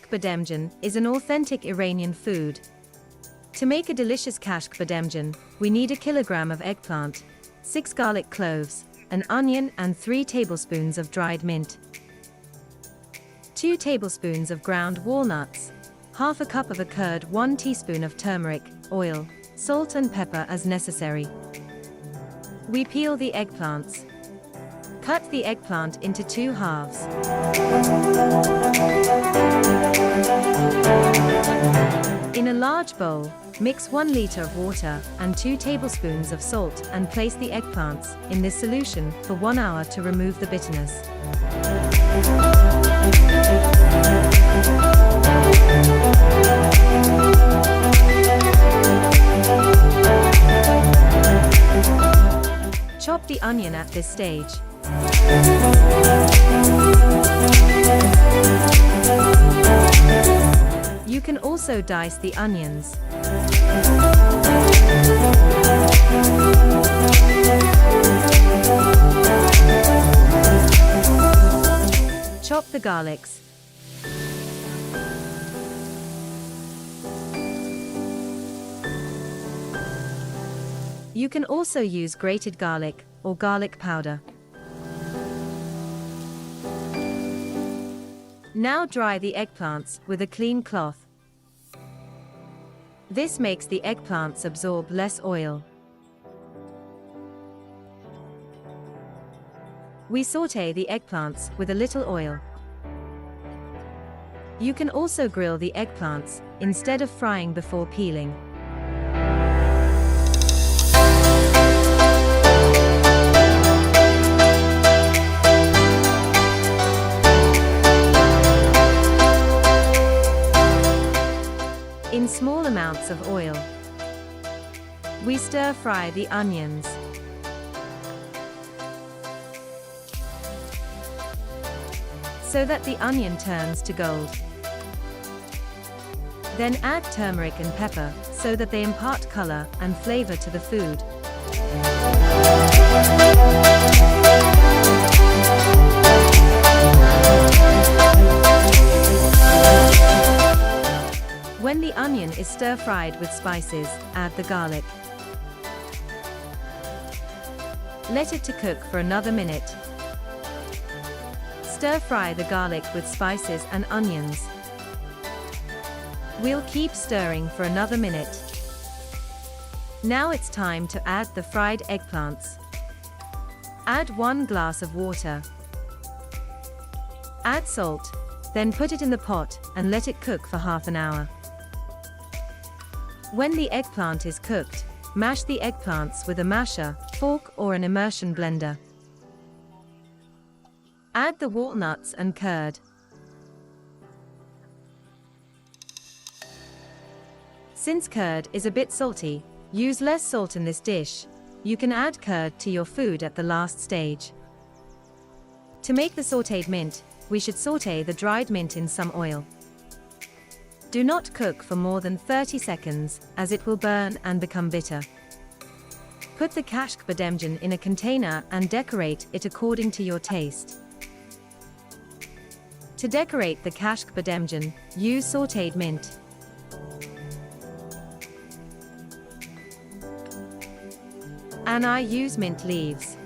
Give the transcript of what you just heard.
Kashke Bademjan is an authentic Iranian food. To make a delicious Kashke Bademjan, we need a kilogram of eggplant, 6 garlic cloves, an onion and 3 tablespoons of dried mint, 2 tablespoons of ground walnuts, half a cup of a curd, 1 teaspoon of turmeric, oil, salt and pepper as necessary. We peel the eggplants. Cut the eggplant into 2 halves. In a large bowl, mix 1 liter of water and 2 tablespoons of salt and place the eggplants in this solution for 1 hour to remove the bitterness. Chop the onion at this stage. You can also dice the onions. Chop the garlics. You can also use grated garlic or garlic powder. Now dry the eggplants with a clean cloth. This makes the eggplants absorb less oil. We sauté the eggplants with a little oil. You can also grill the eggplants instead of frying before peeling. In small amounts of oil, we stir-fry the onions. So that the onion turns to gold. Then add turmeric and pepper so that they impart color and flavor to the food. When the onion is stir-fried with spices, add the garlic. Let it to cook for another minute. Stir-fry the garlic with spices and onions. We'll keep stirring for another minute. Now it's time to add the fried eggplants. Add 1 glass of water. Add salt, then put it in the pot and let it cook for half an hour. When the eggplant is cooked, mash the eggplants with a masher, fork or an immersion blender. Add the walnuts and curd. Since curd is a bit salty, use less salt in this dish. You can add curd to your food at the last stage. To make the sautéed mint, we should sauté the dried mint in some oil. Do not cook for more than 30 seconds, as it will burn and become bitter. Put the Kashke Bademjan in a container and decorate it according to your taste. To decorate the Kashke Bademjan, use sautéed mint. And I use mint leaves.